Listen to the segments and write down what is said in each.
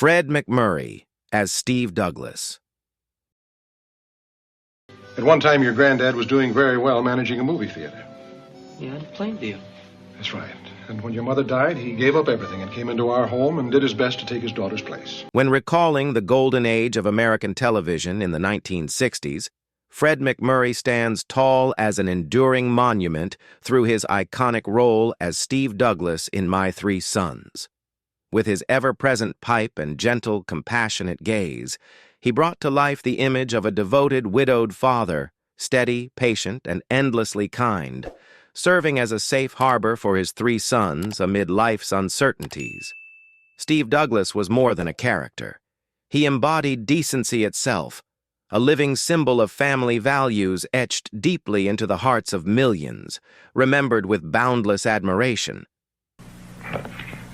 Fred MacMurray as Steve Douglas. At one time, your granddad was doing very well managing a movie theater. Yeah, in Plainview. That's right. And when your mother died, he gave up everything and came into our home and did his best to take his daughter's place. When recalling the golden age of American television in the 1960s, Fred MacMurray stands tall as an enduring monument through his iconic role as Steve Douglas in My Three Sons. With his ever-present pipe and gentle, compassionate gaze, he brought to life the image of a devoted, widowed father, steady, patient, and endlessly kind, serving as a safe harbor for his three sons amid life's uncertainties. Steve Douglas was more than a character. He embodied decency itself, a living symbol of family values etched deeply into the hearts of millions, remembered with boundless admiration.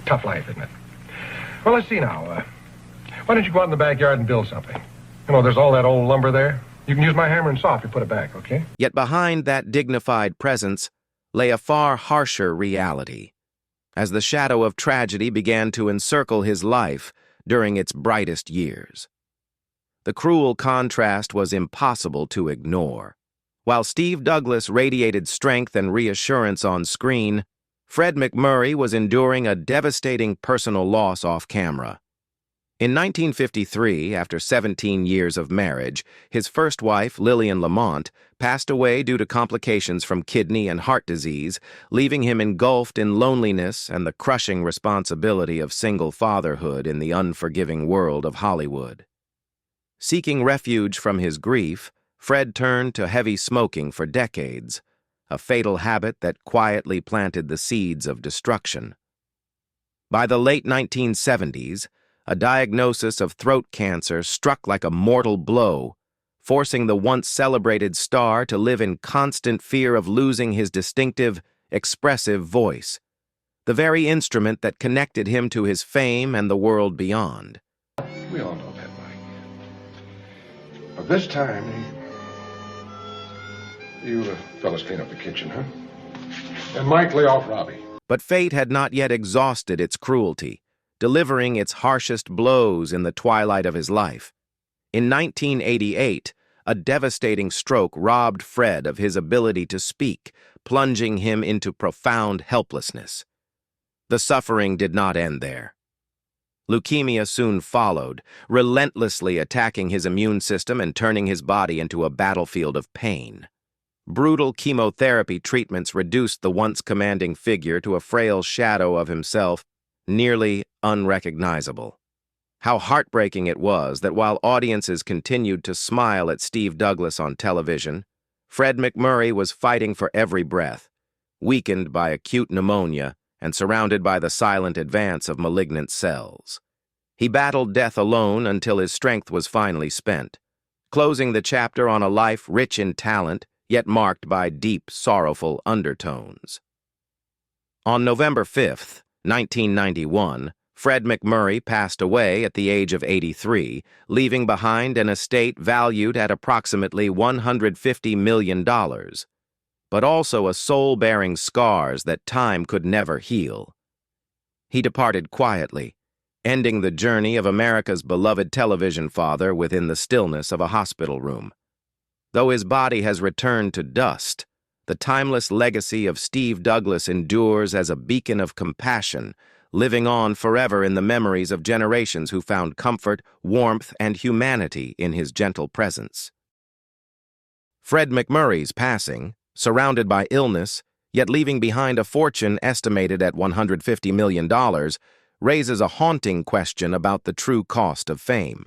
Tough life, isn't it? Well, let's see now. Why don't you go out in the backyard and build something? You know, there's all that old lumber there. You can use my hammer and saw if you put it back, okay? Yet behind that dignified presence lay a far harsher reality, as the shadow of tragedy began to encircle his life during its brightest years. The cruel contrast was impossible to ignore. While Steve Douglas radiated strength and reassurance on screen, Fred MacMurray was enduring a devastating personal loss off camera. In 1953, after 17 years of marriage, his first wife, Lillian Lamont, passed away due to complications from kidney and heart disease, leaving him engulfed in loneliness and the crushing responsibility of single fatherhood in the unforgiving world of Hollywood. Seeking refuge from his grief, Fred turned to heavy smoking for decades, a fatal habit that quietly planted the seeds of destruction. By the late 1970s, a diagnosis of throat cancer struck like a mortal blow, forcing the once celebrated star to live in constant fear of losing his distinctive, expressive voice, the very instrument that connected him to his fame and the world beyond. We all know that, Mike. But this time, you fellas clean up the kitchen, huh? And Mike, lay off Robbie. But fate had not yet exhausted its cruelty, delivering its harshest blows in the twilight of his life. In 1988, a devastating stroke robbed Fred of his ability to speak, plunging him into profound helplessness. The suffering did not end there. Leukemia soon followed, relentlessly attacking his immune system and turning his body into a battlefield of pain. Brutal chemotherapy treatments reduced the once commanding figure to a frail shadow of himself, nearly unrecognizable. How heartbreaking it was that while audiences continued to smile at Steve Douglas on television, Fred MacMurray was fighting for every breath, weakened by acute pneumonia and surrounded by the silent advance of malignant cells. He battled death alone until his strength was finally spent, closing the chapter on a life rich in talent, yet marked by deep, sorrowful undertones. On November 5th, 1991, Fred MacMurray passed away at the age of 83, leaving behind an estate valued at approximately $150 million, but also a soul bearing scars that time could never heal. He departed quietly, ending the journey of America's beloved television father within the stillness of a hospital room. Though his body has returned to dust, the timeless legacy of Steve Douglas endures as a beacon of compassion, living on forever in the memories of generations who found comfort, warmth, and humanity in his gentle presence. Fred MacMurray's passing, surrounded by illness, yet leaving behind a fortune estimated at $150 million, raises a haunting question about the true cost of fame.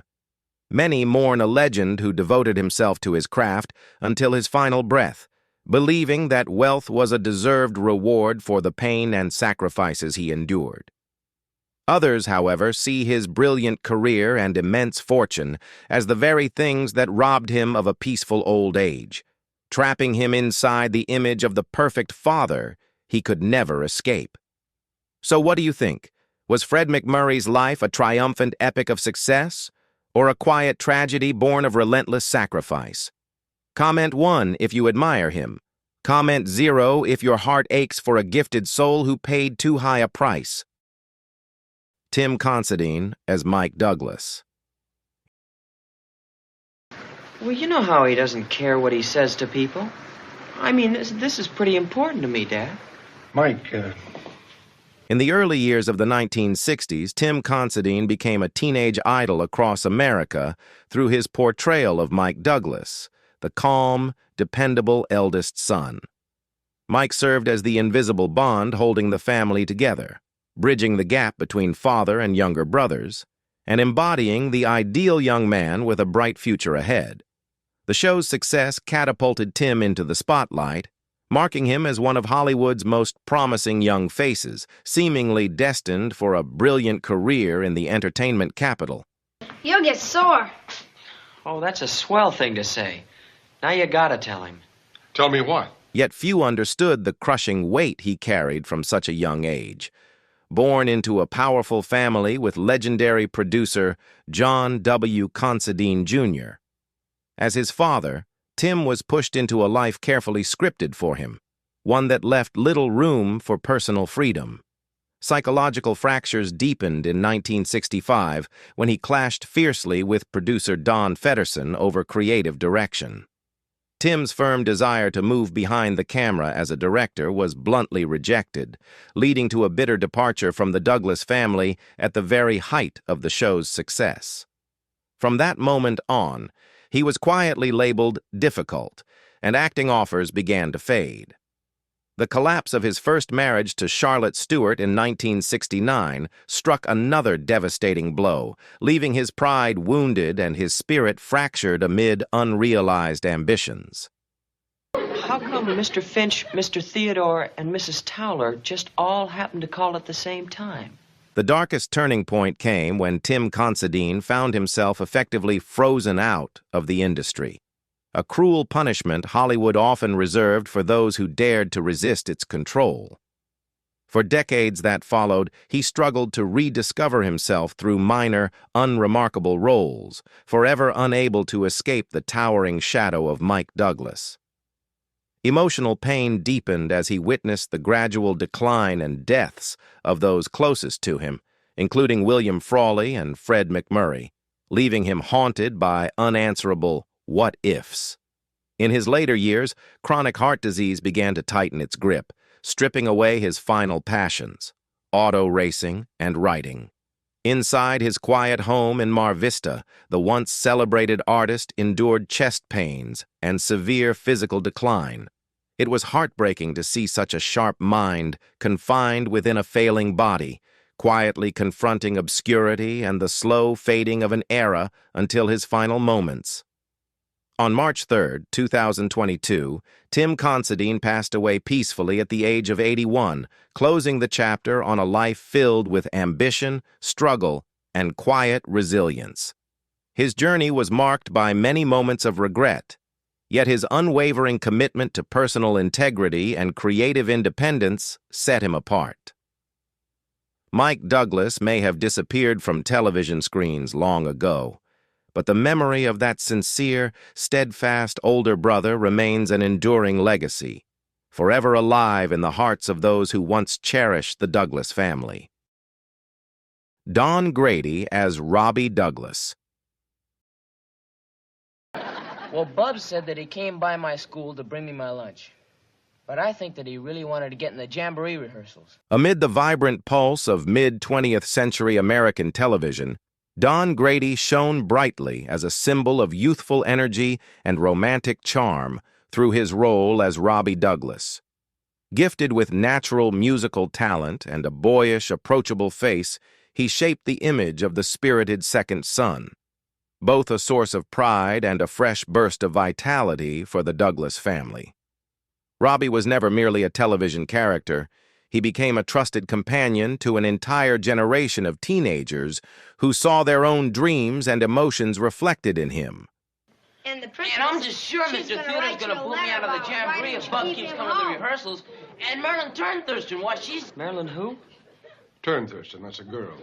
Many mourn a legend who devoted himself to his craft until his final breath, believing that wealth was a deserved reward for the pain and sacrifices he endured. Others, however, see his brilliant career and immense fortune as the very things that robbed him of a peaceful old age, trapping him inside the image of the perfect father he could never escape. So what do you think? Was Fred MacMurray's life a triumphant epic of success, or a quiet tragedy born of relentless sacrifice? Comment 1 if you admire him. Comment 0 if your heart aches for a gifted soul who paid too high a price. Tim Considine as Mike Douglas. Well, you know how he doesn't care what he says to people. I mean, this is pretty important to me, Dad. Mike, In the early years of the 1960s, Tim Considine became a teenage idol across America through his portrayal of Mike Douglas, the calm, dependable eldest son. Mike served as the invisible bond holding the family together, bridging the gap between father and younger brothers, and embodying the ideal young man with a bright future ahead. The show's success catapulted Tim into the spotlight, marking him as one of Hollywood's most promising young faces, seemingly destined for a brilliant career in the entertainment capital. You'll get sore. Oh, that's a swell thing to say. Now you gotta tell him. tell me what? Yet few understood the crushing weight he carried from such a young age. Born into a powerful family with legendary producer John W. Considine, Jr. As his father, Tim was pushed into a life carefully scripted for him, one that left little room for personal freedom. Psychological fractures deepened in 1965 when he clashed fiercely with producer Don Fedderson over creative direction. Tim's firm desire to move behind the camera as a director was bluntly rejected, leading to a bitter departure from the Douglas family at the very height of the show's success. From that moment on, he was quietly labeled difficult, and acting offers began to fade. The collapse of his first marriage to Charlotte Stewart in 1969 struck another devastating blow, leaving his pride wounded and his spirit fractured amid unrealized ambitions. How come Mr. Finch, Mr. Theodore, and Mrs. Towler just all happened to call at the same time? The darkest turning point came when Tim Considine found himself effectively frozen out of the industry, a cruel punishment Hollywood often reserved for those who dared to resist its control. For decades that followed, he struggled to rediscover himself through minor, unremarkable roles, forever unable to escape the towering shadow of Mike Douglas. Emotional pain deepened as he witnessed the gradual decline and deaths of those closest to him, including William Frawley and Fred MacMurray, leaving him haunted by unanswerable what-ifs. In his later years, chronic heart disease began to tighten its grip, stripping away his final passions, auto racing and writing. Inside his quiet home in Mar Vista, the once celebrated artist endured chest pains and severe physical decline. It was heartbreaking to see such a sharp mind confined within a failing body, quietly confronting obscurity and the slow fading of an era until his final moments. On March 3, 2022, Tim Considine passed away peacefully at the age of 81, closing the chapter on a life filled with ambition, struggle, and quiet resilience. His journey was marked by many moments of regret, yet his unwavering commitment to personal integrity and creative independence set him apart. Mike Douglas may have disappeared from television screens long ago, but the memory of that sincere, steadfast older brother remains an enduring legacy, forever alive in the hearts of those who once cherished the Douglas family. Don Grady as Robbie Douglas. Well, Bub said that he came by my school to bring me my lunch. But I think that he really wanted to get in the jamboree rehearsals. Amid the vibrant pulse of mid-20th century American television, Don Grady shone brightly as a symbol of youthful energy and romantic charm through his role as Robbie Douglas. Gifted with natural musical talent and a boyish, approachable face, he shaped the image of the spirited second son, both a source of pride and a fresh burst of vitality for the Douglas family. Robbie was never merely a television character. He became a trusted companion to an entire generation of teenagers who saw their own dreams and emotions reflected in him. And the And principal I'm says just sure she's Mr. gonna Theodore's write gonna you a boot me out of letter the about why jamboree didn't if you Bub keep keeps him coming to the home. rehearsals. And Marilyn Turnthurston, why, she's... Marilyn who? Turnthurston, that's a girl.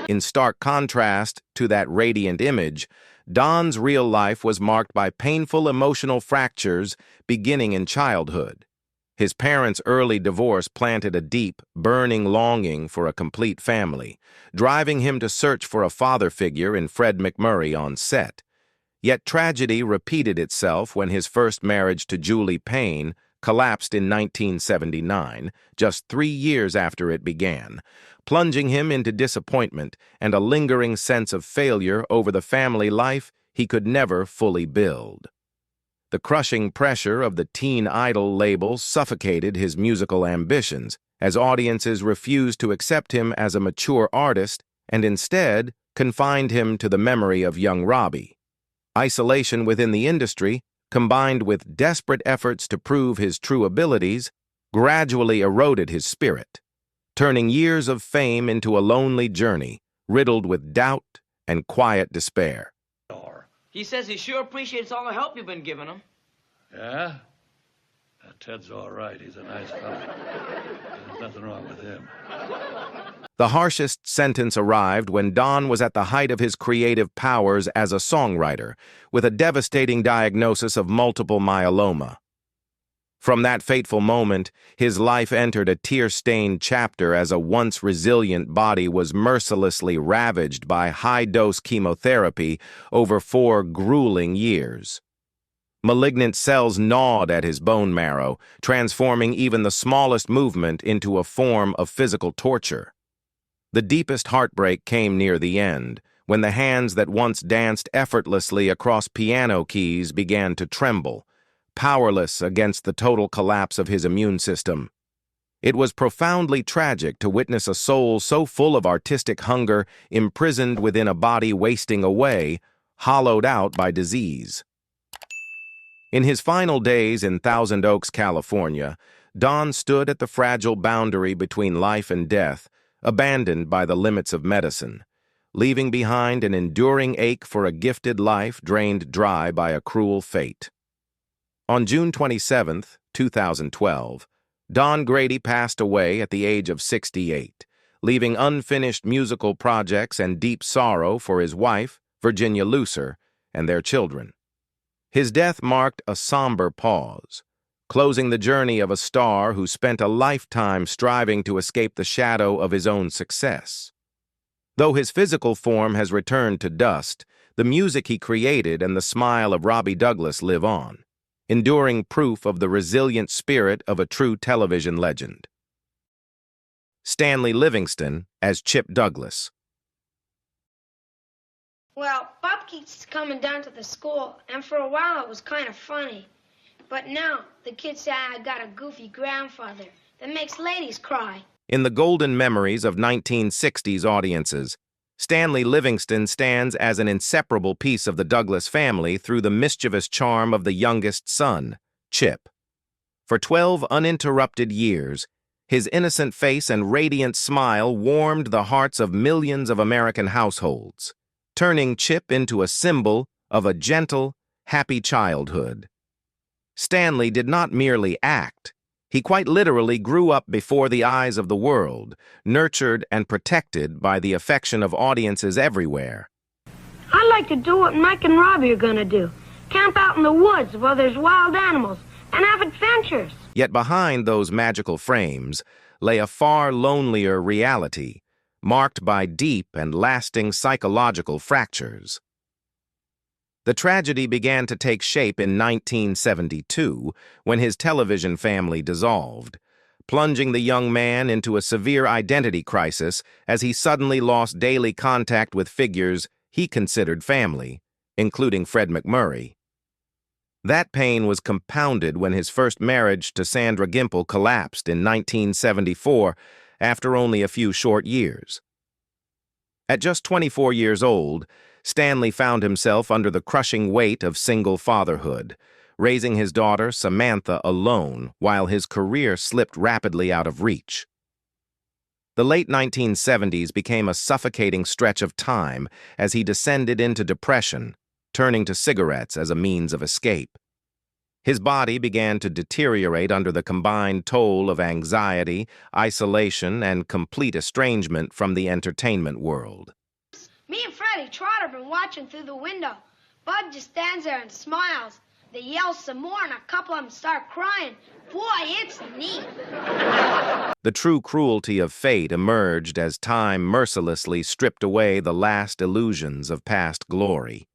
In stark contrast to that radiant image, Don's real life was marked by painful emotional fractures beginning in childhood. His parents' early divorce planted a deep, burning longing for a complete family, driving him to search for a father figure in Fred MacMurray on set. Yet tragedy repeated itself when his first marriage to Julie Payne collapsed in 1979, just 3 years after it began, plunging him into disappointment and a lingering sense of failure over the family life he could never fully build. The crushing pressure of the teen idol label suffocated his musical ambitions, as audiences refused to accept him as a mature artist and instead confined him to the memory of young Robbie. Isolation within the industry, combined with desperate efforts to prove his true abilities, gradually eroded his spirit, turning years of fame into a lonely journey, riddled with doubt and quiet despair. He says he sure appreciates all the help you've been giving him. Yeah? Ted's all right. He's a nice fellow. There's nothing wrong with him. The harshest sentence arrived when Don was at the height of his creative powers as a songwriter, with a devastating diagnosis of multiple myeloma. From that fateful moment, his life entered a tear-stained chapter as a once resilient body was mercilessly ravaged by high-dose chemotherapy over 4 grueling years. Malignant cells gnawed at his bone marrow, transforming even the smallest movement into a form of physical torture. The deepest heartbreak came near the end, when the hands that once danced effortlessly across piano keys began to tremble, powerless against the total collapse of his immune system. It was profoundly tragic to witness a soul so full of artistic hunger imprisoned within a body wasting away, hollowed out by disease. In his final days in Thousand Oaks, California, Don stood at the fragile boundary between life and death, abandoned by the limits of medicine, leaving behind an enduring ache for a gifted life drained dry by a cruel fate. On June 27, 2012, Don Grady passed away at the age of 68, leaving unfinished musical projects and deep sorrow for his wife, Virginia Lucer, and their children. His death marked a somber pause, closing the journey of a star who spent a lifetime striving to escape the shadow of his own success. Though his physical form has returned to dust, the music he created and the smile of Robbie Douglas live on, enduring proof of the resilient spirit of a true television legend. Stanley Livingston as Chip Douglas. Well, Bob keeps coming down to the school, and for a while it was kind of funny. But now the kids say I got a goofy grandfather that makes ladies cry. In the golden memories of 1960s audiences, Stanley Livingston stands as an inseparable piece of the Douglas family through the mischievous charm of the youngest son, Chip. For 12 uninterrupted years, his innocent face and radiant smile warmed the hearts of millions of American households, turning Chip into a symbol of a gentle, happy childhood. Stanley did not merely act. He quite literally grew up before the eyes of the world, nurtured and protected by the affection of audiences everywhere. I'd like to do what Mike and Robbie are going to do. Camp out in the woods where there's wild animals and have adventures. Yet behind those magical frames lay a far lonelier reality, marked by deep and lasting psychological fractures. The tragedy began to take shape in 1972 when his television family dissolved, plunging the young man into a severe identity crisis as he suddenly lost daily contact with figures he considered family, including Fred MacMurray. That pain was compounded when his first marriage to Sandra Gimple collapsed in 1974 after only a few short years. At just 24 years old, Stanley found himself under the crushing weight of single fatherhood, raising his daughter Samantha alone while his career slipped rapidly out of reach. The late 1970s became a suffocating stretch of time as he descended into depression, turning to cigarettes as a means of escape. His body began to deteriorate under the combined toll of anxiety, isolation, and complete estrangement from the entertainment world. Me and Freddie Trotter have been watching through the window. Bud just stands there and smiles. They yell some more, and a couple of them start crying. Boy, it's neat. The true cruelty of fate emerged as time mercilessly stripped away the last illusions of past glory.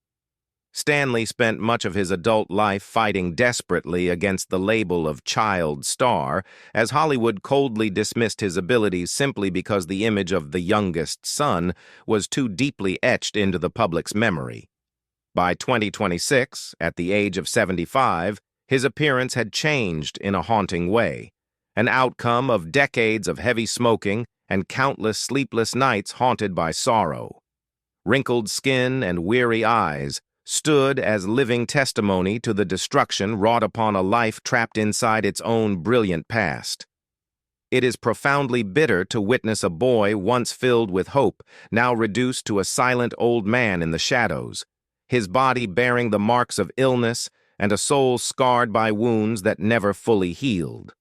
Stanley spent much of his adult life fighting desperately against the label of child star, as Hollywood coldly dismissed his abilities simply because the image of the youngest son was too deeply etched into the public's memory. By 2026, at the age of 75, his appearance had changed in a haunting way, an outcome of decades of heavy smoking and countless sleepless nights haunted by sorrow. Wrinkled skin and weary eyes stood as living testimony to the destruction wrought upon a life trapped inside its own brilliant past. It is profoundly bitter to witness a boy once filled with hope, now reduced to a silent old man in the shadows, his body bearing the marks of illness and a soul scarred by wounds that never fully healed.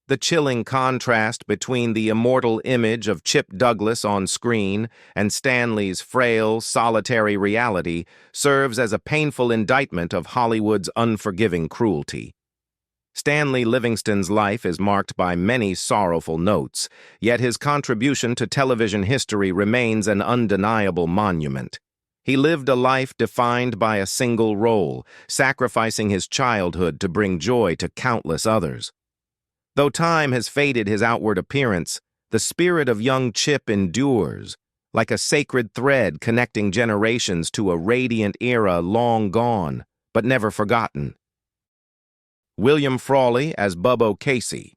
The chilling contrast between the immortal image of Chip Douglas on screen and Stanley's frail, solitary reality serves as a painful indictment of Hollywood's unforgiving cruelty. Stanley Livingston's life is marked by many sorrowful notes, yet his contribution to television history remains an undeniable monument. He lived a life defined by a single role, sacrificing his childhood to bring joy to countless others. Though time has faded his outward appearance, the spirit of young Chip endures, like a sacred thread connecting generations to a radiant era long gone, but never forgotten. William Frawley as Bub O'Casey.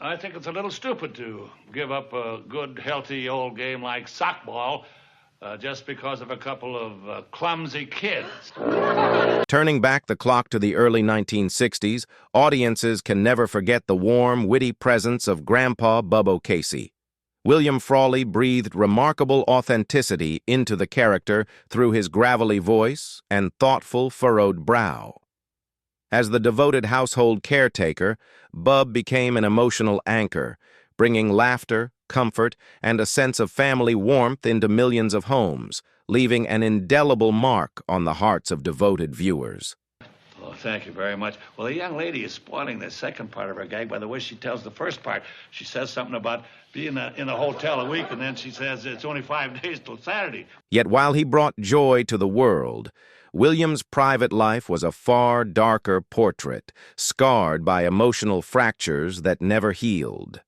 I think it's a little stupid to give up a good, healthy old game like sockball just because of a couple of clumsy kids. Turning back the clock to the early 1960s, audiences can never forget the warm, witty presence of Grandpa Bub O'Casey. William Frawley breathed remarkable authenticity into the character through his gravelly voice and thoughtful, furrowed brow. As the devoted household caretaker, Bub became an emotional anchor, bringing laughter, comfort, and a sense of family warmth into millions of homes, leaving an indelible mark on the hearts of devoted viewers. Oh, thank you very much. Well, the young lady is spoiling the second part of her gag by the way she tells the first part. She says something about being in a hotel a week, and then she says it's only 5 days till Saturday. Yet while he brought joy to the world, William's private life was a far darker portrait, scarred by emotional fractures that never healed.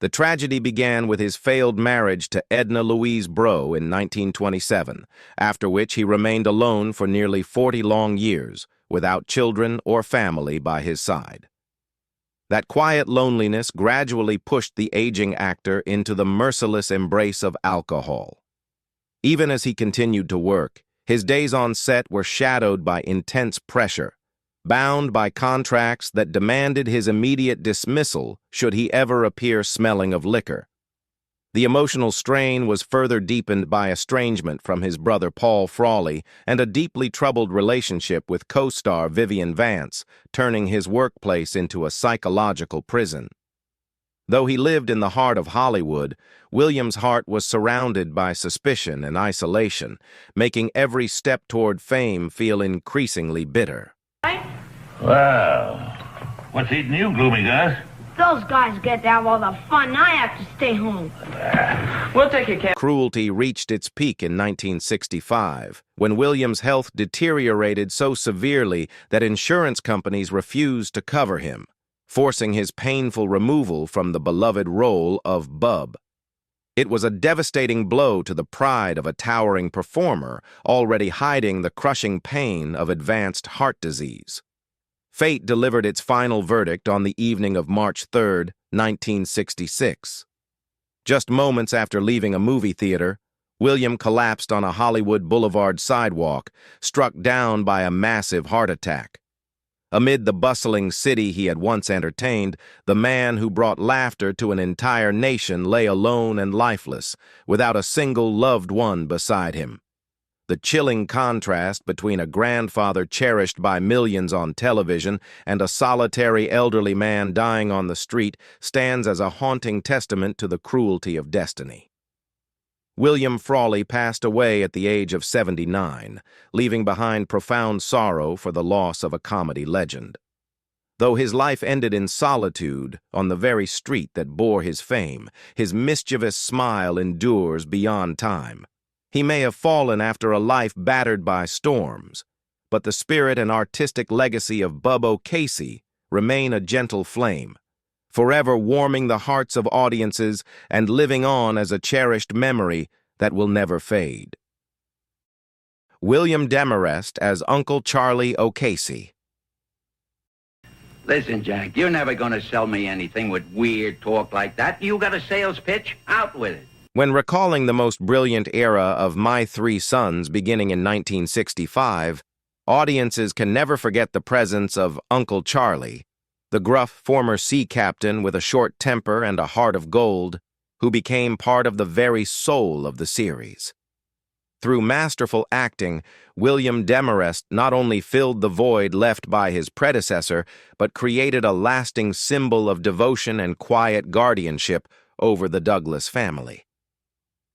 The tragedy began with his failed marriage to Edna Louise Brough in 1927, after which he remained alone for nearly 40 long years, without children or family by his side. That quiet loneliness gradually pushed the aging actor into the merciless embrace of alcohol. Even as he continued to work, his days on set were shadowed by intense pressure, bound by contracts that demanded his immediate dismissal should he ever appear smelling of liquor. The emotional strain was further deepened by estrangement from his brother Paul Frawley and a deeply troubled relationship with co-star Vivian Vance, turning his workplace into a psychological prison. Though he lived in the heart of Hollywood, William's heart was surrounded by suspicion and isolation, making every step toward fame feel increasingly bitter. Well, what's eating you, gloomy guys? Those guys get to have all the fun. I have to stay home. We'll take your cab. Cruelty reached its peak in 1965, when William's health deteriorated so severely that insurance companies refused to cover him, forcing his painful removal from the beloved role of Bub. It was a devastating blow to the pride of a towering performer, already hiding the crushing pain of advanced heart disease. Fate delivered its final verdict on the evening of March 3, 1966. Just moments after leaving a movie theater, William collapsed on a Hollywood Boulevard sidewalk, struck down by a massive heart attack. Amid the bustling city he had once entertained, the man who brought laughter to an entire nation lay alone and lifeless, without a single loved one beside him. The chilling contrast between a grandfather cherished by millions on television and a solitary elderly man dying on the street stands as a haunting testament to the cruelty of destiny. William Frawley passed away at the age of 79, leaving behind profound sorrow for the loss of a comedy legend. Though his life ended in solitude on the very street that bore his fame, his mischievous smile endures beyond time. He may have fallen after a life battered by storms, but the spirit and artistic legacy of Bub O'Casey remain a gentle flame, forever warming the hearts of audiences and living on as a cherished memory that will never fade. William Demarest as Uncle Charlie O'Casey. Listen, Jack, you're never going to sell me anything with weird talk like that. You got a sales pitch? Out with it. When recalling the most brilliant era of My Three Sons beginning in 1965, audiences can never forget the presence of Uncle Charlie, the gruff former sea captain with a short temper and a heart of gold, who became part of the very soul of the series. Through masterful acting, William Demarest not only filled the void left by his predecessor, but created a lasting symbol of devotion and quiet guardianship over the Douglas family.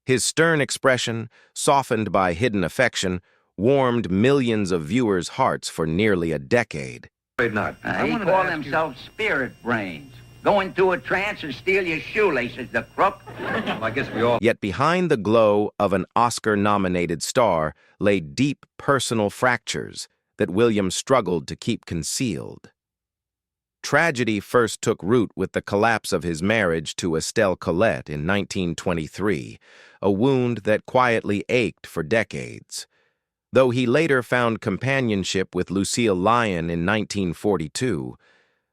His stern expression, softened by hidden affection, warmed millions of viewers' hearts for nearly a decade. He called himself Spirit Brains. Going through a trance and steal your shoelaces, the crook. Well, I guess we all... Yet behind the glow of an Oscar-nominated star lay deep personal fractures that William struggled to keep concealed. Tragedy first took root with the collapse of his marriage to Estelle Collette in 1923, a wound that quietly ached for decades. Though he later found companionship with Lucille Lyon in 1942,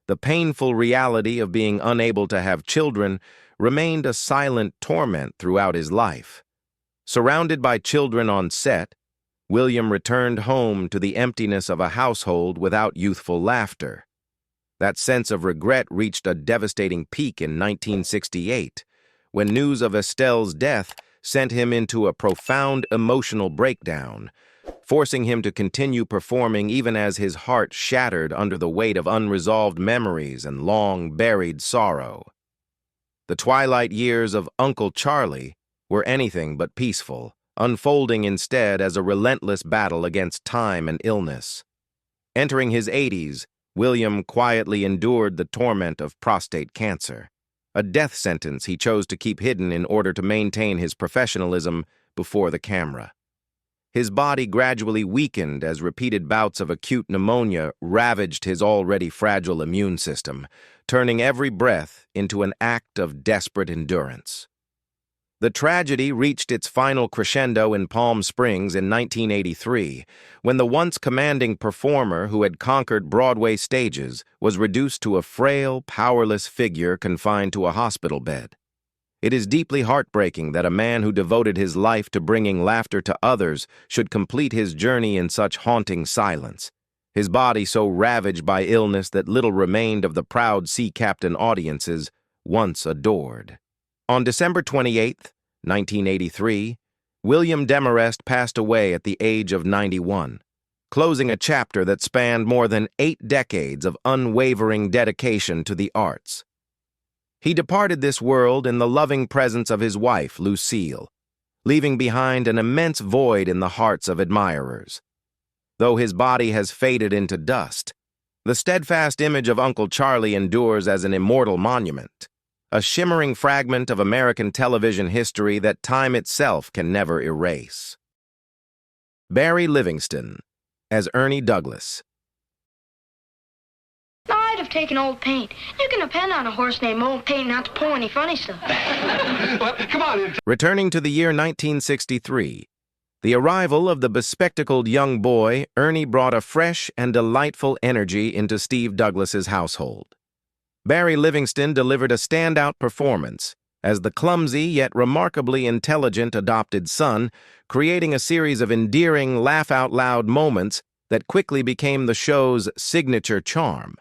the painful reality of being unable to have children remained a silent torment throughout his life. Surrounded by children on set, William returned home to the emptiness of a household without youthful laughter. That sense of regret reached a devastating peak in 1968, when news of Estelle's death sent him into a profound emotional breakdown, forcing him to continue performing even as his heart shattered under the weight of unresolved memories and long-buried sorrow. The twilight years of Uncle Charlie were anything but peaceful, unfolding instead as a relentless battle against time and illness. Entering his 80s, William quietly endured the torment of prostate cancer, a death sentence he chose to keep hidden in order to maintain his professionalism before the camera. His body gradually weakened as repeated bouts of acute pneumonia ravaged his already fragile immune system, turning every breath into an act of desperate endurance. The tragedy reached its final crescendo in Palm Springs in 1983, when the once commanding performer who had conquered Broadway stages was reduced to a frail, powerless figure confined to a hospital bed. It is deeply heartbreaking that a man who devoted his life to bringing laughter to others should complete his journey in such haunting silence, his body so ravaged by illness that little remained of the proud sea captain audiences once adored. On December 28, 1983, William Demarest passed away at the age of 91, closing a chapter that spanned more than 8 decades of unwavering dedication to the arts. He departed this world in the loving presence of his wife, Lucille, leaving behind an immense void in the hearts of admirers. Though his body has faded into dust, the steadfast image of Uncle Charlie endures as an immortal monument, a shimmering fragment of American television history that time itself can never erase. Barry Livingston as Ernie Douglas. I'd have taken Old Paint. You can depend on a horse named Old Paint not to pull any funny stuff. Well, come on. Returning to the year 1963, the arrival of the bespectacled young boy, Ernie brought a fresh and delightful energy into Steve Douglas's household. Barry Livingston delivered a standout performance as the clumsy yet remarkably intelligent adopted son, creating a series of endearing, laugh-out-loud moments that quickly became the show's signature charm.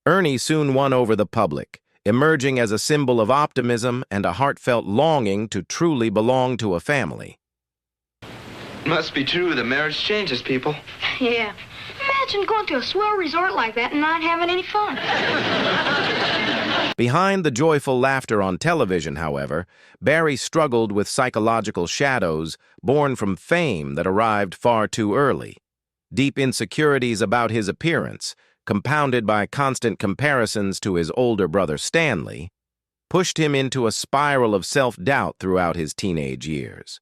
Ernie soon won over the public, emerging as a symbol of optimism and a heartfelt longing to truly belong to a family. Must be true, the marriage changes people. Yeah. Imagine going to a swell resort like that and not having any fun. Behind the joyful laughter on television, however, Barry struggled with psychological shadows born from fame that arrived far too early. Deep insecurities about his appearance, compounded by constant comparisons to his older brother Stanley, pushed him into a spiral of self-doubt throughout his teenage years.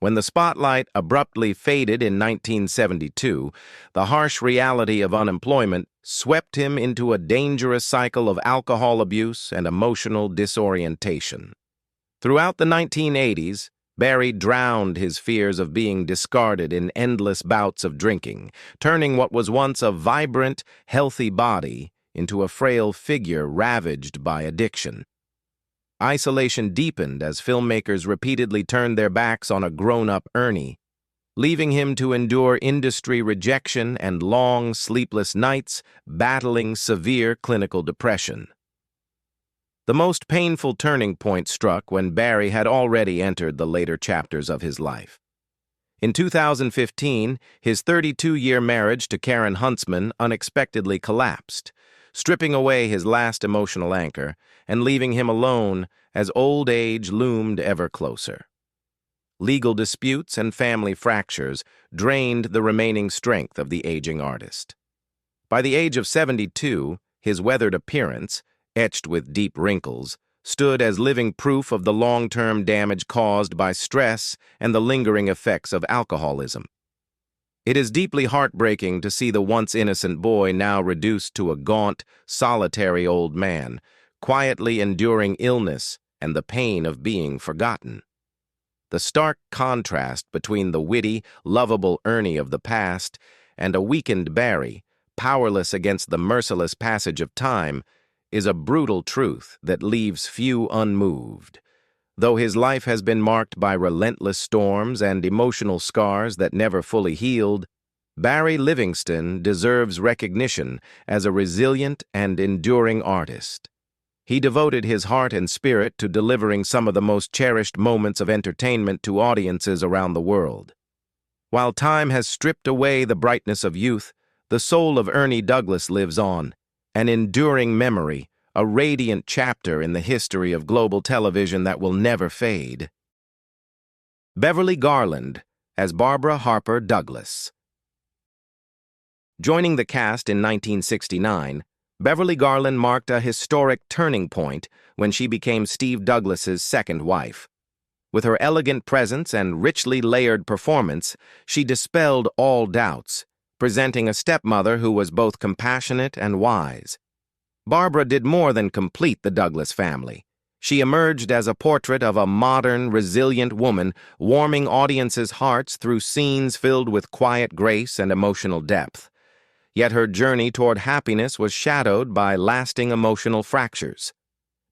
When the spotlight abruptly faded in 1972, the harsh reality of unemployment swept him into a dangerous cycle of alcohol abuse and emotional disorientation. Throughout the 1980s, Barry drowned his fears of being discarded in endless bouts of drinking, turning what was once a vibrant, healthy body into a frail figure ravaged by addiction. Isolation deepened as filmmakers repeatedly turned their backs on a grown-up Ernie, leaving him to endure industry rejection and long, sleepless nights battling severe clinical depression. The most painful turning point struck when Barry had already entered the later chapters of his life. In 2015, his 32-year marriage to Karen Huntsman unexpectedly collapsed, stripping away his last emotional anchor and leaving him alone as old age loomed ever closer. Legal disputes and family fractures drained the remaining strength of the aging artist. By the age of 72, his weathered appearance, etched with deep wrinkles, stood as living proof of the long-term damage caused by stress and the lingering effects of alcoholism. It is deeply heartbreaking to see the once innocent boy now reduced to a gaunt, solitary old man, quietly enduring illness and the pain of being forgotten. The stark contrast between the witty, lovable Ernie of the past and a weakened Barry, powerless against the merciless passage of time, is a brutal truth that leaves few unmoved. Though his life has been marked by relentless storms and emotional scars that never fully healed, Barry Livingston deserves recognition as a resilient and enduring artist. He devoted his heart and spirit to delivering some of the most cherished moments of entertainment to audiences around the world. While time has stripped away the brightness of youth, the soul of Ernie Douglas lives on, an enduring memory, a radiant chapter in the history of global television that will never fade. Beverly Garland as Barbara Harper Douglas. Joining the cast in 1969, Beverly Garland marked a historic turning point when she became Steve Douglas's second wife. With her elegant presence and richly layered performance, she dispelled all doubts, presenting a stepmother who was both compassionate and wise. Barbara did more than complete the Douglas family. She emerged as a portrait of a modern, resilient woman, warming audiences' hearts through scenes filled with quiet grace and emotional depth. Yet her journey toward happiness was shadowed by lasting emotional fractures.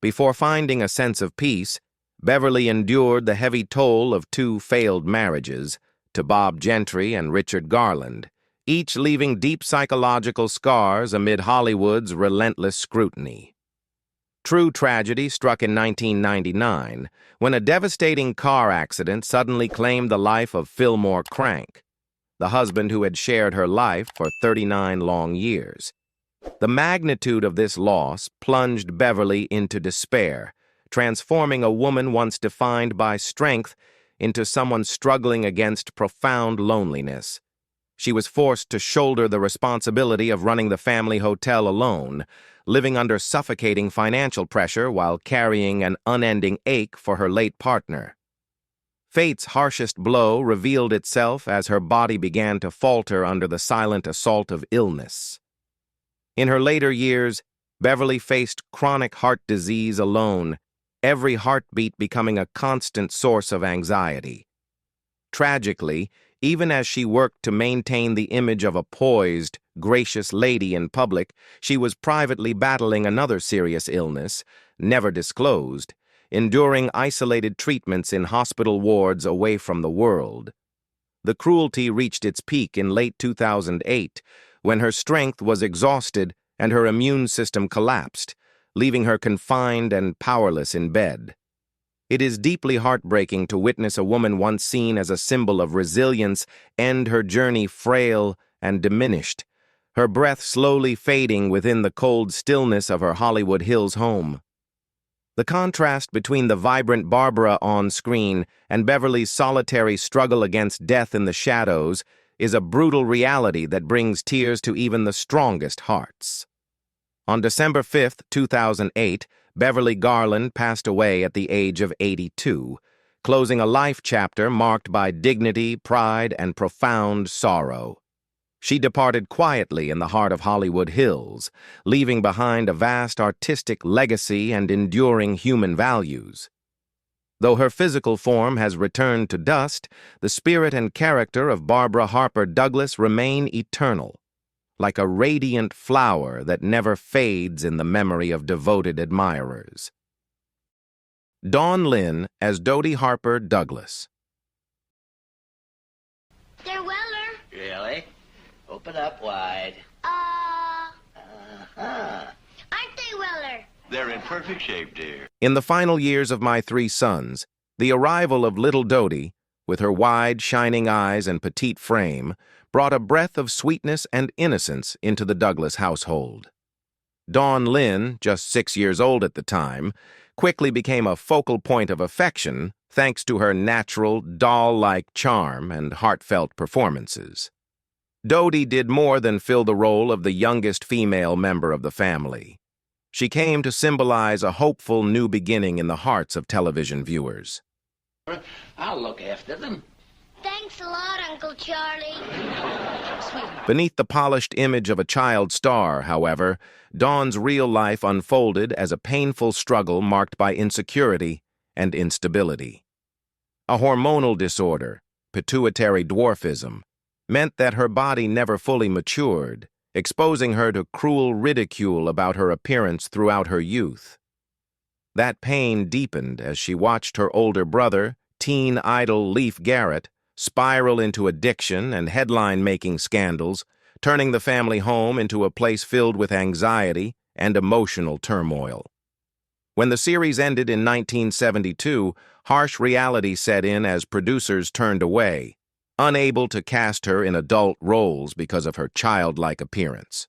Before finding a sense of peace, Beverly endured the heavy toll of two failed marriages, to Bob Gentry and Richard Garland, each leaving deep psychological scars amid Hollywood's relentless scrutiny. True tragedy struck in 1999 when a devastating car accident suddenly claimed the life of Fillmore Crank, the husband who had shared her life for 39 long years. The magnitude of this loss plunged Beverly into despair, transforming a woman once defined by strength into someone struggling against profound loneliness. She was forced to shoulder the responsibility of running the family hotel alone, living under suffocating financial pressure while carrying an unending ache for her late partner. Fate's harshest blow revealed itself as her body began to falter under the silent assault of illness. In her later years, Beverly faced chronic heart disease alone, every heartbeat becoming a constant source of anxiety. Tragically, even as she worked to maintain the image of a poised, gracious lady in public, she was privately battling another serious illness, never disclosed, enduring isolated treatments in hospital wards away from the world. The cruelty reached its peak in late 2008, when her strength was exhausted and her immune system collapsed, leaving her confined and powerless in bed. It is deeply heartbreaking to witness a woman once seen as a symbol of resilience end her journey frail and diminished, her breath slowly fading within the cold stillness of her Hollywood Hills home. The contrast between the vibrant Barbara on screen and Beverly's solitary struggle against death in the shadows is a brutal reality that brings tears to even the strongest hearts. On December 5, 2008, Beverly Garland passed away at the age of 82, closing a life chapter marked by dignity, pride, and profound sorrow. She departed quietly in the heart of Hollywood Hills, leaving behind a vast artistic legacy and enduring human values. Though her physical form has returned to dust, the spirit and character of Barbara Harper Douglas remain eternal, like a radiant flower that never fades in the memory of devoted admirers. Dawn Lynn as Dodie Harper Douglas. They're Weller. Really? Open up wide. Aren't they Weller? They're in perfect shape, dear. In the final years of my three sons, the arrival of little Dodie, with her wide, shining eyes and petite frame, brought a breath of sweetness and innocence into the Douglas household. Dawn Lynn, just 6 years old at the time, quickly became a focal point of affection thanks to her natural, doll-like charm and heartfelt performances. Dodie did more than fill the role of the youngest female member of the family. She came to symbolize a hopeful new beginning in the hearts of television viewers. I'll look after them. Thanks a lot, Uncle Charlie. Beneath the polished image of a child star, however, Dawn's real life unfolded as a painful struggle marked by insecurity and instability. A hormonal disorder, pituitary dwarfism, meant that her body never fully matured, exposing her to cruel ridicule about her appearance throughout her youth. That pain deepened as she watched her older brother, teen idol Leif Garrett, spiral into addiction and headline-making scandals, turning the family home into a place filled with anxiety and emotional turmoil. When the series ended in 1972, harsh reality set in as producers turned away, unable to cast her in adult roles because of her childlike appearance.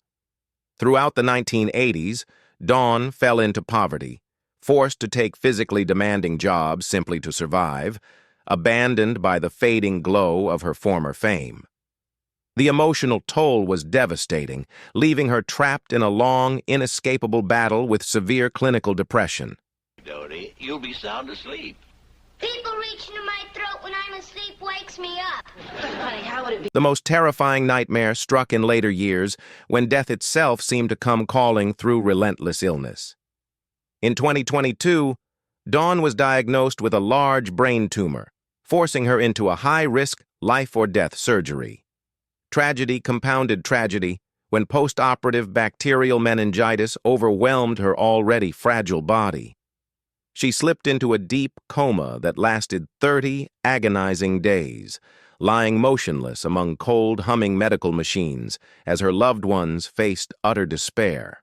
Throughout the 1980s, Dawn fell into poverty, forced to take physically demanding jobs simply to survive, abandoned by the fading glow of her former fame. The emotional toll was devastating, leaving her trapped in a long, inescapable battle with severe clinical depression. Dodie, you'll be sound asleep. People reaching in my throat when I'm asleep wakes me up. Honey, how would it be? The most terrifying nightmare struck in later years when death itself seemed to come calling through relentless illness. In 2022, Dawn was diagnosed with a large brain tumor, forcing her into a high-risk life-or-death surgery. Tragedy compounded tragedy when post-operative bacterial meningitis overwhelmed her already fragile body. She slipped into a deep coma that lasted 30 agonizing days, lying motionless among cold, humming medical machines as her loved ones faced utter despair.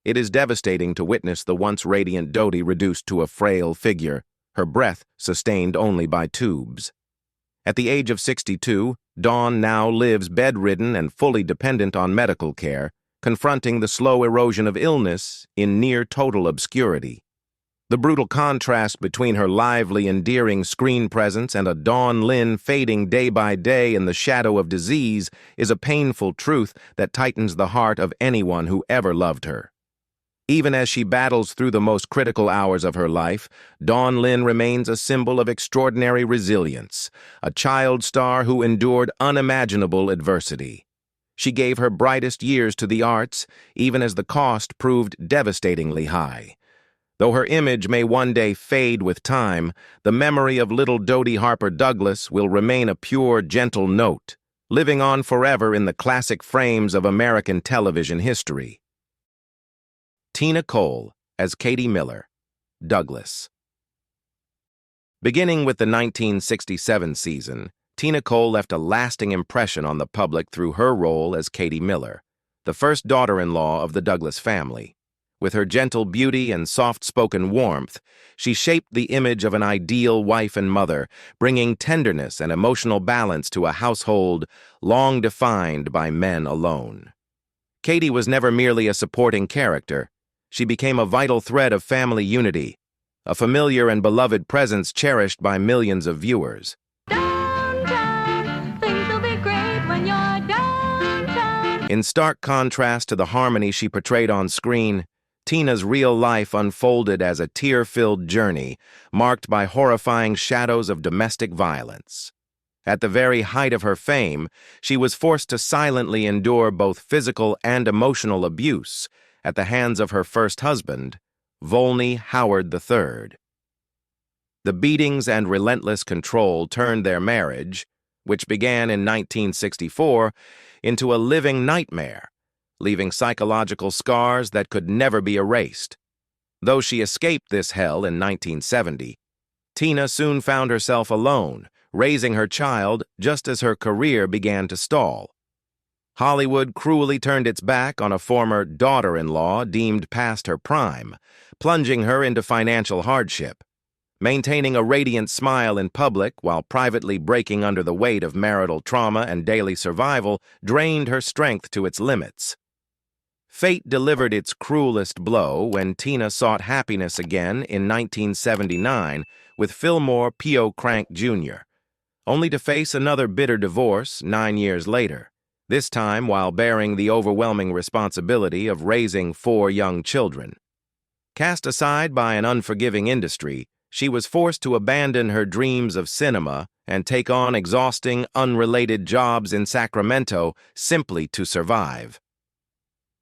It is devastating to witness the once radiant Dodie reduced to a frail figure, her breath sustained only by tubes. At the age of 62, Dawn now lives bedridden and fully dependent on medical care, confronting the slow erosion of illness in near-total obscurity. The brutal contrast between her lively, endearing screen presence and a Dawn Lynn fading day by day in the shadow of disease is a painful truth that tightens the heart of anyone who ever loved her. Even as she battles through the most critical hours of her life, Dawn Lynn remains a symbol of extraordinary resilience, a child star who endured unimaginable adversity. She gave her brightest years to the arts, even as the cost proved devastatingly high. Though her image may one day fade with time, the memory of little Dodie Harper Douglas will remain a pure, gentle note, living on forever in the classic frames of American television history. Tina Cole as Katie Miller, Douglas. Beginning with the 1967 season, Tina Cole left a lasting impression on the public through her role as Katie Miller, the first daughter-in-law of the Douglas family. With her gentle beauty and soft-spoken warmth, she shaped the image of an ideal wife and mother, bringing tenderness and emotional balance to a household long defined by men alone. Katie was never merely a supporting character. She became a vital thread of family unity, a familiar and beloved presence cherished by millions of viewers. Downtown, things will be great when you're downtown. In stark contrast to the harmony she portrayed on screen, Tina's real life unfolded as a tear-filled journey marked by horrifying shadows of domestic violence. At the very height of her fame, she was forced to silently endure both physical and emotional abuse at the hands of her first husband, Volney Howard III. The beatings and relentless control turned their marriage, which began in 1964, into a living nightmare, leaving psychological scars that could never be erased. Though she escaped this hell in 1970, Tina soon found herself alone, raising her child just as her career began to stall. Hollywood cruelly turned its back on a former daughter-in-law deemed past her prime, plunging her into financial hardship. Maintaining a radiant smile in public while privately breaking under the weight of marital trauma and daily survival drained her strength to its limits. Fate delivered its cruelest blow when Tina sought happiness again in 1979 with Fillmore P.O. Crank Jr., only to face another bitter divorce 9 years later, this time while bearing the overwhelming responsibility of raising 4 young children. Cast aside by an unforgiving industry, she was forced to abandon her dreams of cinema and take on exhausting, unrelated jobs in Sacramento simply to survive.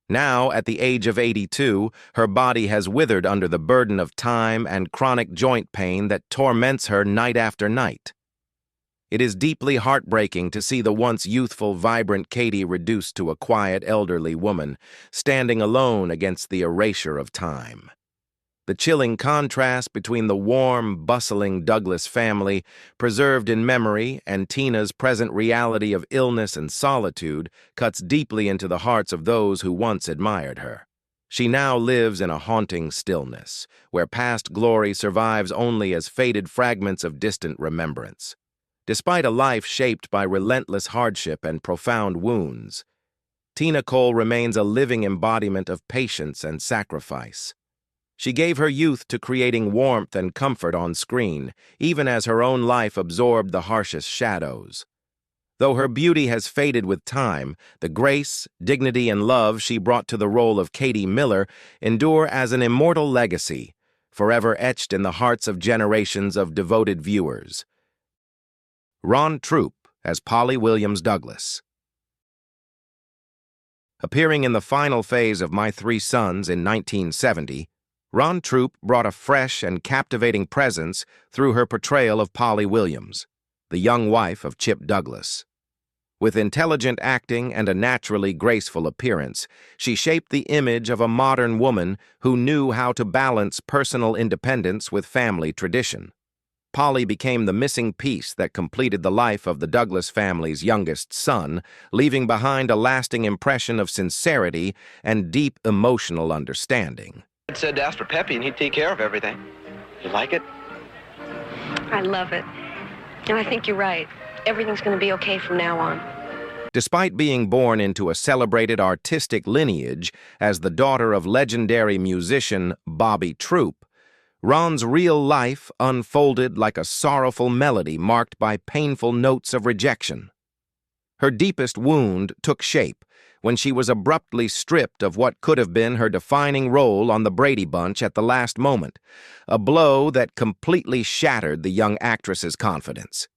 Now, at the age of 82, her body has withered under the burden of time and chronic joint pain that torments her night after night. It is deeply heartbreaking to see the once youthful, vibrant Katie reduced to a quiet, elderly woman, standing alone against the erasure of time. The chilling contrast between the warm, bustling Douglas family, preserved in memory, and Tina's present reality of illness and solitude cuts deeply into the hearts of those who once admired her. She now lives in a haunting stillness, where past glory survives only as faded fragments of distant remembrance. Despite a life shaped by relentless hardship and profound wounds, Tina Cole remains a living embodiment of patience and sacrifice. She gave her youth to creating warmth and comfort on screen, even as her own life absorbed the harshest shadows. Though her beauty has faded with time, the grace, dignity, and love she brought to the role of Katie Miller endure as an immortal legacy, forever etched in the hearts of generations of devoted viewers. Ronne Troup as Polly Williams Douglas. Appearing in the final phase of My Three Sons in 1970, Ronne Troup brought a fresh and captivating presence through her portrayal of Polly Williams, the young wife of Chip Douglas. With intelligent acting and a naturally graceful appearance, she shaped the image of a modern woman who knew how to balance personal independence with family tradition. Polly became the missing piece that completed the life of the Douglas family's youngest son, leaving behind a lasting impression of sincerity and deep emotional understanding. I said to ask for Peppy and he'd take care of everything. You like it? I love it. And I think you're right. Everything's going to be okay from now on. Despite being born into a celebrated artistic lineage as the daughter of legendary musician Bobby Troup, Ronne's real life unfolded like a sorrowful melody marked by painful notes of rejection. Her deepest wound took shape when she was abruptly stripped of what could have been her defining role on the Brady Bunch at the last moment, a blow that completely shattered the young actress's confidence.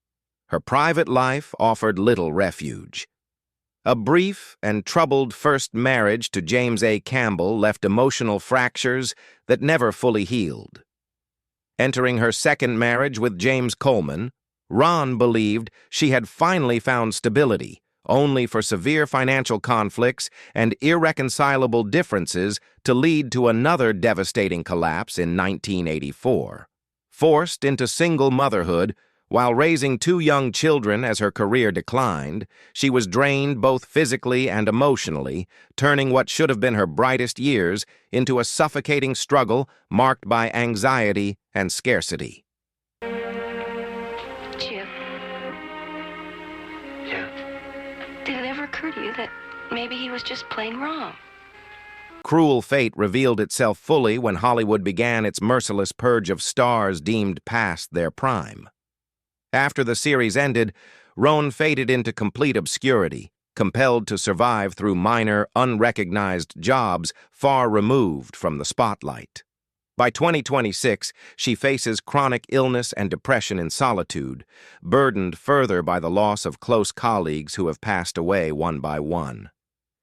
Her private life offered little refuge. A brief and troubled first marriage to James A. Campbell left emotional fractures that never fully healed. Entering her second marriage with James Coleman, Ronne believed she had finally found stability, only for severe financial conflicts and irreconcilable differences to lead to another devastating collapse in 1984. Forced into single motherhood, while raising 2 young children as her career declined, she was drained both physically and emotionally, turning what should have been her brightest years into a suffocating struggle marked by anxiety and scarcity. Chip. Yeah? Did it ever occur to you that maybe he was just plain wrong. Cruel fate revealed itself fully when Hollywood began its merciless purge of stars deemed past their prime. After the series ended, Ronne faded into complete obscurity, compelled to survive through minor, unrecognized jobs far removed from the spotlight. By 2026, she faces chronic illness and depression in solitude, burdened further by the loss of close colleagues who have passed away one by one.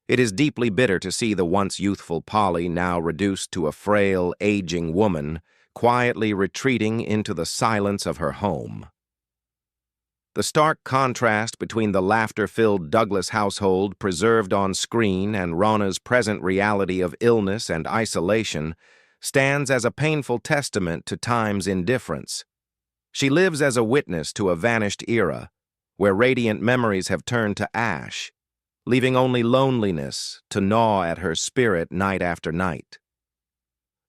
It is deeply bitter to see the once youthful Polly now reduced to a frail, aging woman, quietly retreating into the silence of her home. The stark contrast between the laughter-filled Douglas household preserved on screen and Ronne's present reality of illness and isolation stands as a painful testament to time's indifference. She lives as a witness to a vanished era, where radiant memories have turned to ash, leaving only loneliness to gnaw at her spirit night after night.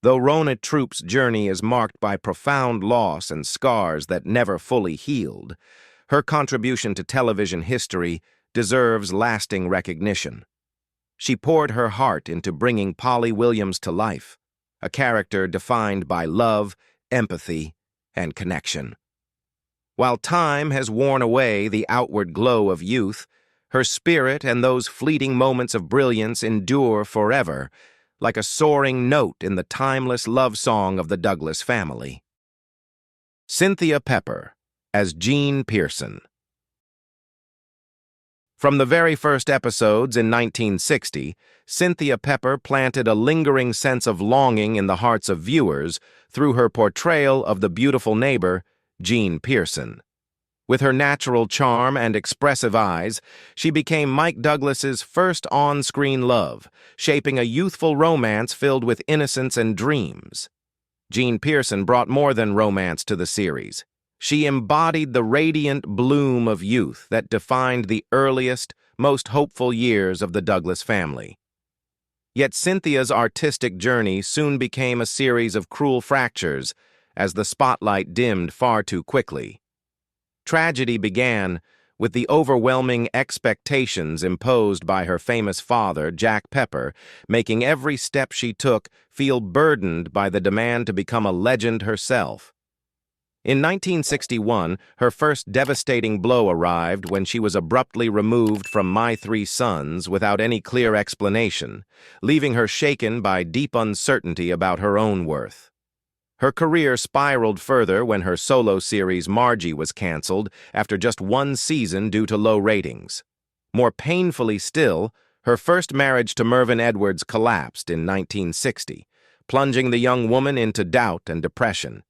Though Ronne Troup's journey is marked by profound loss and scars that never fully healed, her contribution to television history deserves lasting recognition. She poured her heart into bringing Polly Williams to life, a character defined by love, empathy, and connection. While time has worn away the outward glow of youth, her spirit and those fleeting moments of brilliance endure forever, like a soaring note in the timeless love song of the Douglas family. Cynthia Pepper as Jean Pearson. From the very first episodes in 1960, Cynthia Pepper planted a lingering sense of longing in the hearts of viewers through her portrayal of the beautiful neighbor, Jean Pearson. With her natural charm and expressive eyes, she became Mike Douglas's first on-screen love, shaping a youthful romance filled with innocence and dreams. Jean Pearson brought more than romance to the series. She embodied the radiant bloom of youth that defined the earliest, most hopeful years of the Douglas family. Yet Cynthia's artistic journey soon became a series of cruel fractures as the spotlight dimmed far too quickly. Tragedy began with the overwhelming expectations imposed by her famous father, Jack Pepper, making every step she took feel burdened by the demand to become a legend herself. In 1961, her first devastating blow arrived when she was abruptly removed from My Three Sons without any clear explanation, leaving her shaken by deep uncertainty about her own worth. Her career spiraled further when her solo series Margie was canceled after just one season due to low ratings. More painfully still, her first marriage to Mervyn Edwards collapsed in 1960, plunging the young woman into doubt and depression.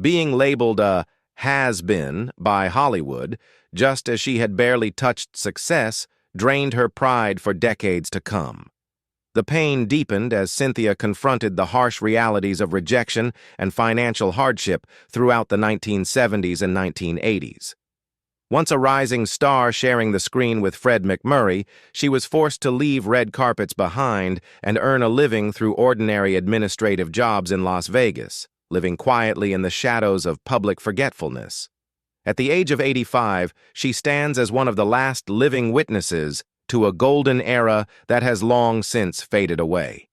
Being labeled a has-been by Hollywood, just as she had barely touched success, drained her pride for decades to come. The pain deepened as Cynthia confronted the harsh realities of rejection and financial hardship throughout the 1970s and 1980s. Once a rising star sharing the screen with Fred MacMurray, she was forced to leave red carpets behind and earn a living through ordinary administrative jobs in Las Vegas, living quietly in the shadows of public forgetfulness. At the age of 85, she stands as one of the last living witnesses to a golden era that has long since faded away.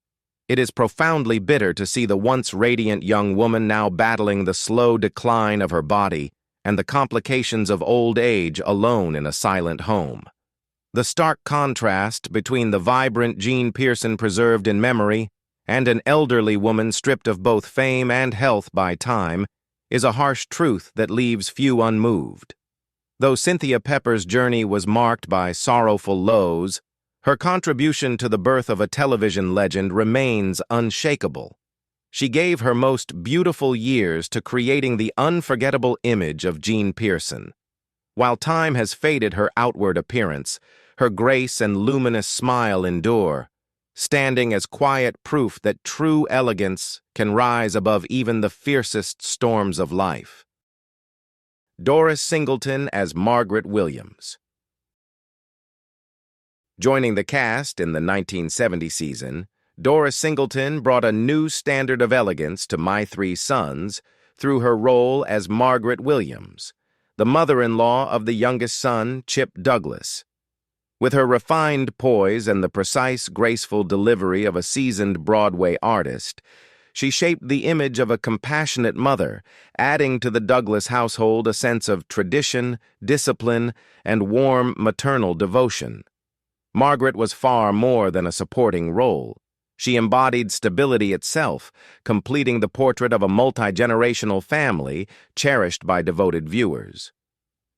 It is profoundly bitter to see the once radiant young woman now battling the slow decline of her body and the complications of old age alone in a silent home. The stark contrast between the vibrant Jean Pearson preserved in memory and an elderly woman stripped of both fame and health by time is a harsh truth that leaves few unmoved. Though Cynthia Pepper's journey was marked by sorrowful lows, her contribution to the birth of a television legend remains unshakable. She gave her most beautiful years to creating the unforgettable image of Jean Pearson. While time has faded her outward appearance, her grace and luminous smile endure, standing as quiet proof that true elegance can rise above even the fiercest storms of life. Doris Singleton as Margaret Williams. Joining the cast in the 1970 season, Doris Singleton brought a new standard of elegance to My Three Sons through her role as Margaret Williams, the mother-in-law of the youngest son, Chip Douglas. With her refined poise and the precise, graceful delivery of a seasoned Broadway artist, she shaped the image of a compassionate mother, adding to the Douglas household a sense of tradition, discipline, and warm maternal devotion. Margaret was far more than a supporting role. She embodied stability itself, completing the portrait of a multi-generational family cherished by devoted viewers.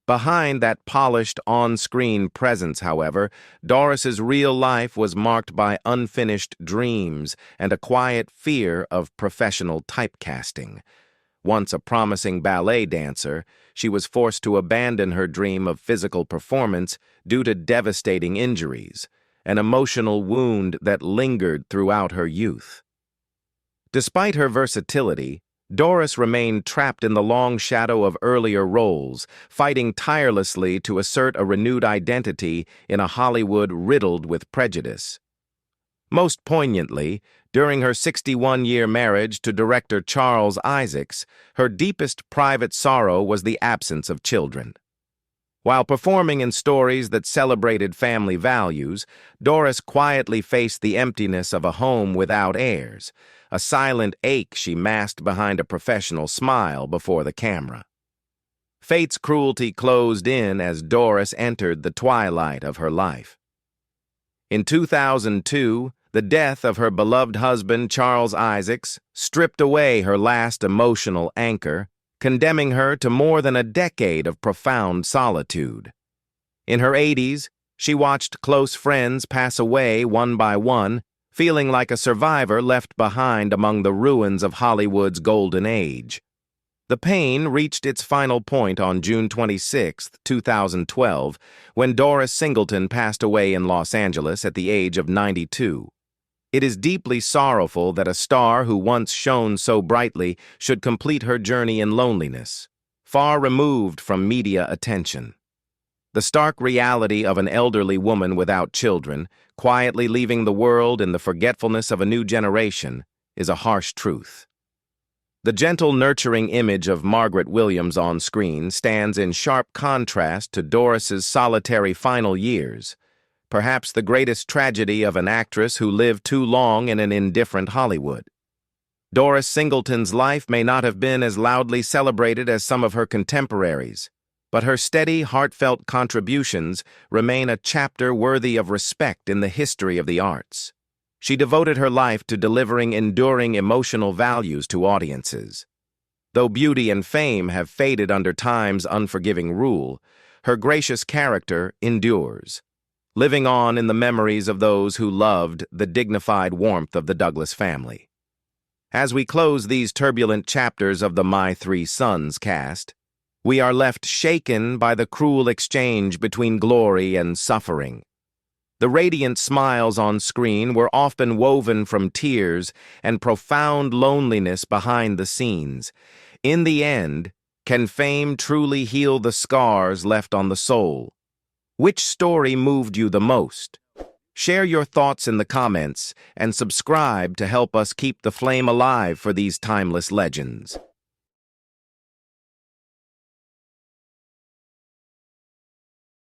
Behind that polished on-screen presence, however, Doris's real life was marked by unfinished dreams and a quiet fear of professional typecasting. Once a promising ballet dancer, she was forced to abandon her dream of physical performance due to devastating injuries, an emotional wound that lingered throughout her youth. Despite her versatility, Doris remained trapped in the long shadow of earlier roles, fighting tirelessly to assert a renewed identity in a Hollywood riddled with prejudice. Most poignantly, during her 61-year marriage to director Charles Isaacs, her deepest private sorrow was the absence of children. While performing in stories that celebrated family values, Doris quietly faced the emptiness of a home without heirs, a silent ache she masked behind a professional smile before the camera. Fate's cruelty closed in as Doris entered the twilight of her life. In 2002, the death of her beloved husband, Charles Isaacs, stripped away her last emotional anchor, condemning her to more than a decade of profound solitude. In her 80s, she watched close friends pass away one by one, feeling like a survivor left behind among the ruins of Hollywood's golden age. The pain reached its final point on June 26, 2012, when Doris Singleton passed away in Los Angeles at the age of 92. It is deeply sorrowful that a star who once shone so brightly should complete her journey in loneliness, far removed from media attention. The stark reality of an elderly woman without children, quietly leaving the world in the forgetfulness of a new generation, is a harsh truth. The gentle, nurturing image of Margaret Williams on screen stands in sharp contrast to Doris's solitary final years, perhaps the greatest tragedy of an actress who lived too long in an indifferent Hollywood. Doris Singleton's life may not have been as loudly celebrated as some of her contemporaries, but her steady, heartfelt contributions remain a chapter worthy of respect in the history of the arts. She devoted her life to delivering enduring emotional values to audiences. Though beauty and fame have faded under time's unforgiving rule, her gracious character endures, living on in the memories of those who loved the dignified warmth of the Douglas family. As we close these turbulent chapters of the My Three Sons cast, we are left shaken by the cruel exchange between glory and suffering. The radiant smiles on screen were often woven from tears and profound loneliness behind the scenes. In the end, can fame truly heal the scars left on the soul? Which story moved you the most? Share your thoughts in the comments and subscribe to help us keep the flame alive for these timeless legends.